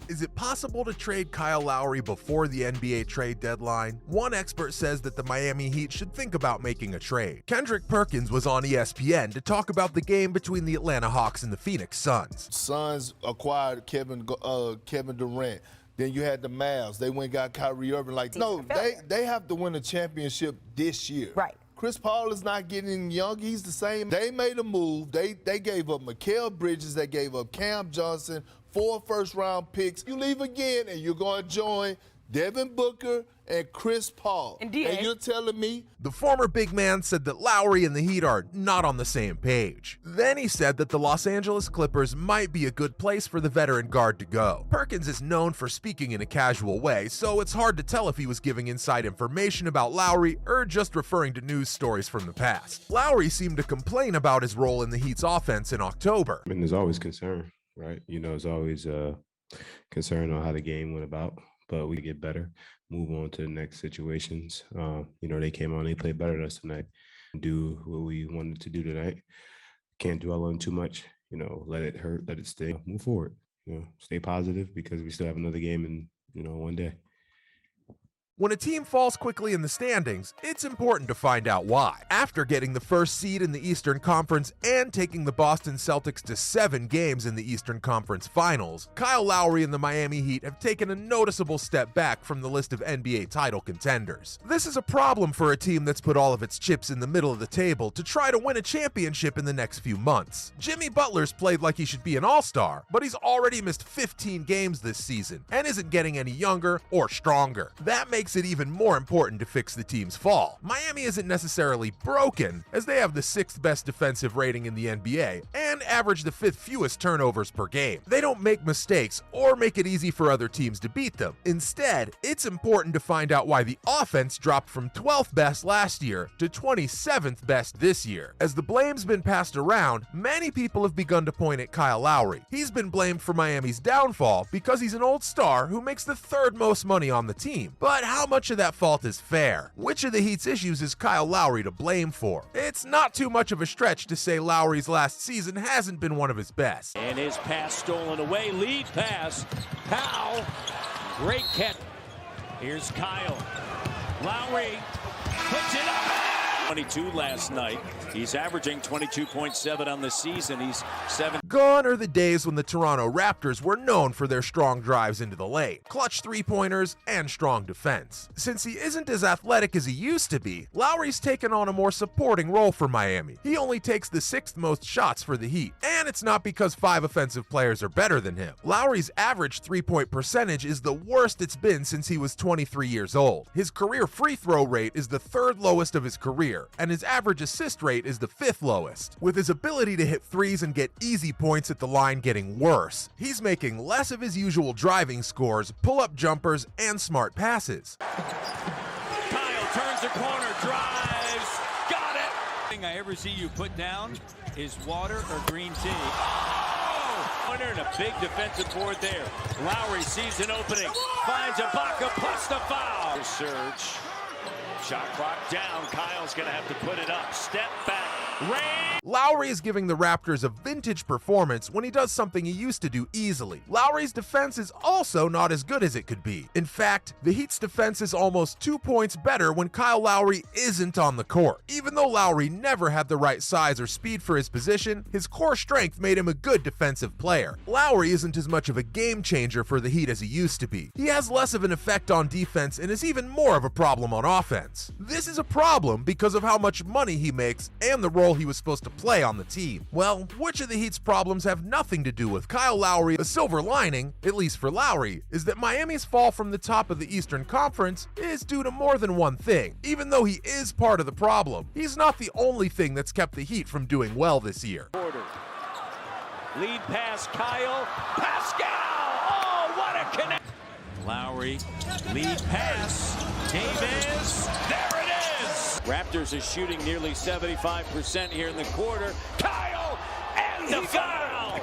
Is it possible to trade Kyle Lowry before the NBA trade deadline? One expert says that the Miami Heat should think about making a trade. Kendrick Perkins was on ESPN to talk about the game between the Atlanta Hawks and the Phoenix Suns. Suns acquired Kevin Durant. Then you had the Mavs. They went and got Kyrie Irving. They have to win a championship this year. Right. Chris Paul is not getting young. He's the same. They made a move. They gave up Mikal Bridges. They gave up Cam Johnson, 4 first-round picks. You leave again, and you're going to join Devin Booker and Chris Paul. And you're telling me? The former big man said that Lowry and the Heat are not on the same page. Then he said that the Los Angeles Clippers might be a good place for the veteran guard to go. Perkins is known for speaking in a casual way, so it's hard to tell if he was giving inside information about Lowry or just referring to news stories from the past. Lowry seemed to complain about his role in the Heat's offense in October. I mean, there's always concern, right? There's always concern on how the game went about. But we get better, move on to the next situations. They came on, they played better than us tonight, do what we wanted to do tonight. Can't dwell on too much, let it hurt, let it stay, move forward, stay positive because we still have another game in, one day. When a team falls quickly in the standings, it's important to find out why. After getting the first seed in the Eastern Conference and taking the Boston Celtics to 7 games in the Eastern Conference Finals, Kyle Lowry and the Miami Heat have taken a noticeable step back from the list of NBA title contenders. This is a problem for a team that's put all of its chips in the middle of the table to try to win a championship in the next few months. Jimmy Butler's played like he should be an all-star, but he's already missed 15 games this season and isn't getting any younger or stronger. That makes it even more important to fix the team's fall. Miami isn't necessarily broken, as they have the 6th best defensive rating in the NBA and average the 5th fewest turnovers per game. They don't make mistakes or make it easy for other teams to beat them. Instead, it's important to find out why the offense dropped from 12th best last year to 27th best this year. As the blame's been passed around, many people have begun to point at Kyle Lowry. He's been blamed for Miami's downfall because he's an old star who makes the 3rd most money on the team. But how much of that fault is fair? Which of the Heat's issues is Kyle Lowry to blame for? It's not too much of a stretch to say Lowry's last season hasn't been one of his best. And his pass stolen away, lead pass. Powell, great catch. Here's Kyle. Lowry puts it up. 22 last night. He's averaging 22.7 on the season. He's 7. Gone are the days when the Toronto Raptors were known for their strong drives into the lane, clutch three-pointers, and strong defense. Since he isn't as athletic as he used to be, Lowry's taken on a more supporting role for Miami. He only takes the 6th most shots for the Heat, and it's not because 5 offensive players are better than him. Lowry's average three-point percentage is the worst it's been since he was 23 years old. His career free throw rate is the 3rd lowest of his career, and his average assist rate is the 5th lowest. With his ability to hit threes and get easy points at the line getting worse, he's making less of his usual driving scores, pull-up jumpers, and smart passes. Kyle turns the corner, drives, got it! Thing I ever see you put down is water or green tea. Oh! Corner and a big defensive board there. Lowry sees an opening, finds Ibaka plus the foul. Surge. Shot clock down. Kyle's going to have to put it up. Step back. Rain. Lowry is giving the Raptors a vintage performance when he does something he used to do easily. Lowry's defense is also not as good as it could be. In fact, the Heat's defense is almost 2 points better when Kyle Lowry isn't on the court. Even though Lowry never had the right size or speed for his position, his core strength made him a good defensive player. Lowry isn't as much of a game changer for the Heat as he used to be. He has less of an effect on defense and is even more of a problem on offense. This is a problem because of how much money he makes and the role he was supposed to play on the team. Well, which of the Heat's problems have nothing to do with Kyle Lowry? The silver lining, at least for Lowry, is that Miami's fall from the top of the Eastern Conference is due to more than one thing. Even though he is part of the problem, he's not the only thing that's kept the Heat from doing well this year. Lead pass, Kyle. Pascal! Oh, what a connect! Lowry, lead pass. Davis, there it is! Raptors is shooting nearly 75% here in the quarter. Kyle, and the foul!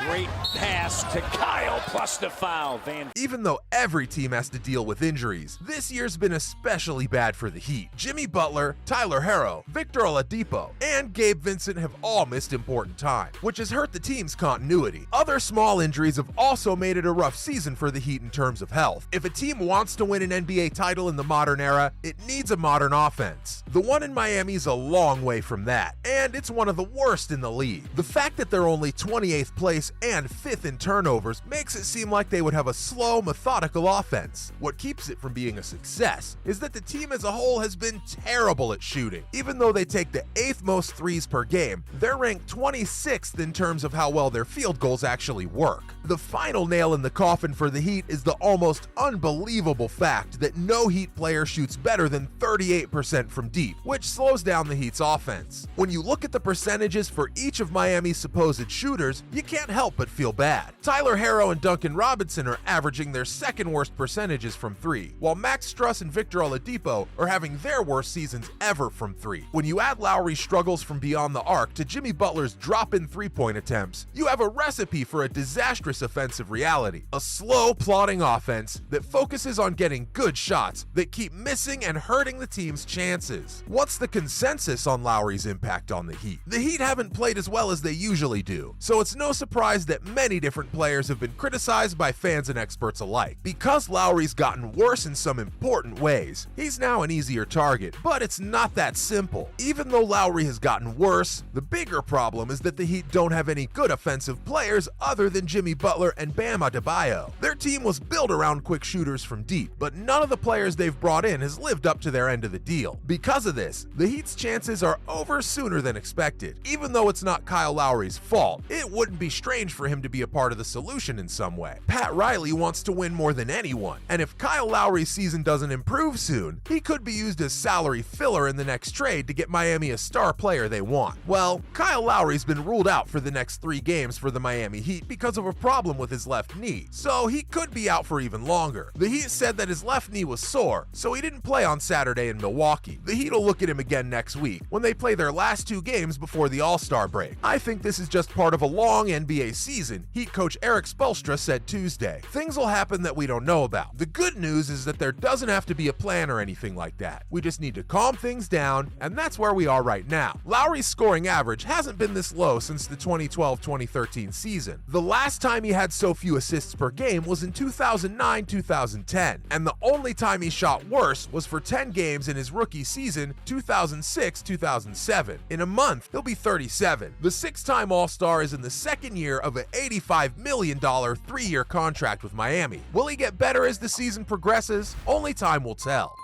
Great pass to Kyle plus the foul. Even though every team has to deal with injuries, this year's been especially bad for the Heat. Jimmy Butler, Tyler Herro, Victor Oladipo, and Gabe Vincent have all missed important time, which has hurt the team's continuity. Other small injuries have also made it a rough season for the Heat in terms of health. If a team wants to win an NBA title in the modern era, it needs a modern offense. The one in Miami's a long way from that, and it's one of the worst in the league. The fact that they're only 28th place and 5th in turnovers makes it seem like they would have a slow, methodical offense. What keeps it from being a success is that the team as a whole has been terrible at shooting. Even though they take the 8th most threes per game, they're ranked 26th in terms of how well their field goals actually work. The final nail in the coffin for the Heat is the almost unbelievable fact that no Heat player shoots better than 38% from deep, which slows down the Heat's offense. When you look at the percentages for each of Miami's supposed shooters, you can't help but feel bad. Tyler Herro and Duncan Robinson are averaging their second worst percentages from 3, while Max Strus and Victor Oladipo are having their worst seasons ever from 3. When you add Lowry's struggles from beyond the arc to Jimmy Butler's drop-in three-point attempts, you have a recipe for a disastrous offensive reality. A slow, plodding offense that focuses on getting good shots that keep missing and hurting the team's chances. What's the consensus on Lowry's impact on the Heat? The Heat haven't played as well as they usually do, so it's no surprise that many different players have been criticized by fans and experts alike. Because Lowry's gotten worse in some important ways, he's now an easier target, but it's not that simple. Even though Lowry has gotten worse, the bigger problem is that the Heat don't have any good offensive players other than Jimmy Butler and Bam Adebayo. Their team was built around quick shooters from deep, but none of the players they've brought in has lived up to their end of the deal. Because of this, the Heat's chances are over sooner than expected. Even though it's not Kyle Lowry's fault, it wouldn't be strange for him to be a part of the solution in some way. Pat Riley wants to win more than anyone, and if Kyle Lowry's season doesn't improve soon, he could be used as salary filler in the next trade to get Miami a star player they want. Well, Kyle Lowry's been ruled out for the next 3 games for the Miami Heat because of a problem with his left knee, so he could be out for even longer. The Heat said that his left knee was sore, so he didn't play on Saturday in Milwaukee. The Heat will look at him again next week when they play their last 2 games before the All-Star break. I think this is just part of a long NBA season, Heat coach Eric Spoelstra said Tuesday. Things will happen that we don't know about. The good news is that there doesn't have to be a plan or anything like that. We just need to calm things down, and that's where we are right now. Lowry's scoring average hasn't been this low since the 2012-2013 season. The last time he had so few assists per game was in 2009-2010, and the only time he shot worse was for 10 games in his rookie season, 2006-2007. In a month, he'll be 37. The 6-time All-Star is in the second year of an $85 million 3-year contract with Miami. Will he get better as the season progresses? Only time will tell.